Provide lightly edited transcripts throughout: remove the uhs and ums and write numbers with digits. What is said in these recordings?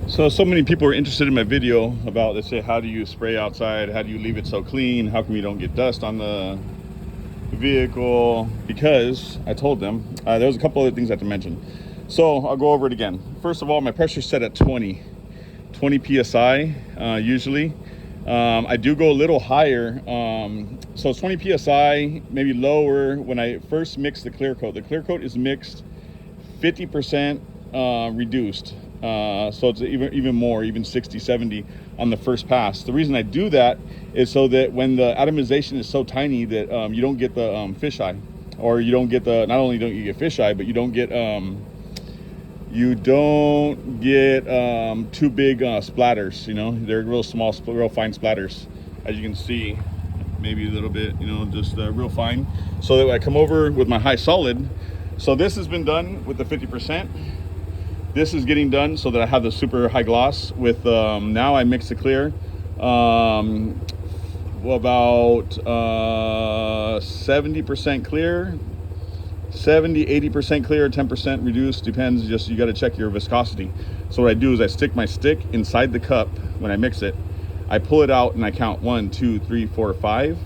So many people are interested in my video about, they say, how do you spray outside? How do you leave it so clean? How come you don't get dust on the vehicle? Because I told them, there was a couple other things I have to mention. So I'll go over it again. First of all, my pressure's set at 20 PSI usually. I do go a little higher. So it's 20 PSI, maybe lower when I first mix the clear coat. The clear coat is mixed 50% reduced. So it's even more, even 60, 70 on the first pass. The reason I do that is so that when the atomization is so tiny that you don't get the fisheye, or you don't get the, not only don't you get fisheye, but you don't get too big splatters. You know, they're real small, real fine splatters, as you can see, maybe a little bit, you know, just real fine. So that when I come over with my high solid, so this has been done with the 50%. This is getting done so that I have the super high gloss with, now I mix the clear, about 70% clear, 70, 80% clear, 10% reduced, depends, just you got to check your viscosity. So what I do is I stick my stick inside the cup when I mix it. I pull it out and I count 1, 2, 3, 4, 5.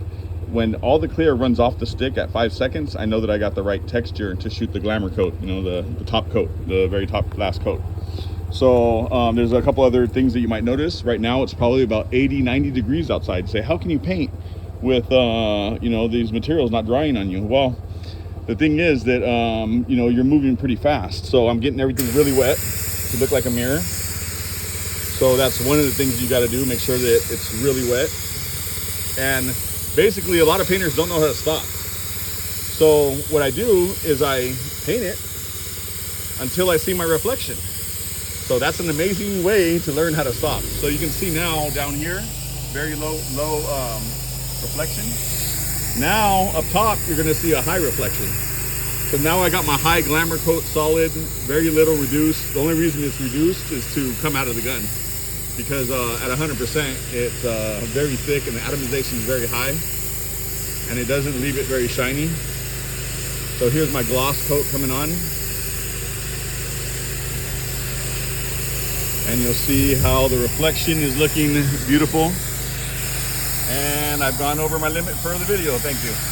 When all the clear runs off the stick at 5 seconds, I know that I got the right texture to shoot the glamour coat, you know, the top coat, the very top last coat. So there's a couple other things that you might notice. Right now it's probably about 80, 90 degrees outside. Say, how can you paint with, you know, these materials not drying on you? Well, the thing is that, you know, you're moving pretty fast. So I'm getting everything really wet to look like a mirror. So that's one of the things you got to do, make sure that it's really wet. And basically, a lot of painters don't know how to stop. So what I do is I paint it until I see my reflection. So that's an amazing way to learn how to stop. So you can see now down here, very low reflection. Now up top, you're gonna see a high reflection. So now I got my high glamour coat solid, very little reduced. The only reason it's reduced is to come out of the gun, because at 100% it's very thick and the atomization is very high, and it doesn't leave it very shiny. So here's my gloss coat coming on, and you'll see how the reflection is looking beautiful. And I've gone over my limit for the video. Thank you.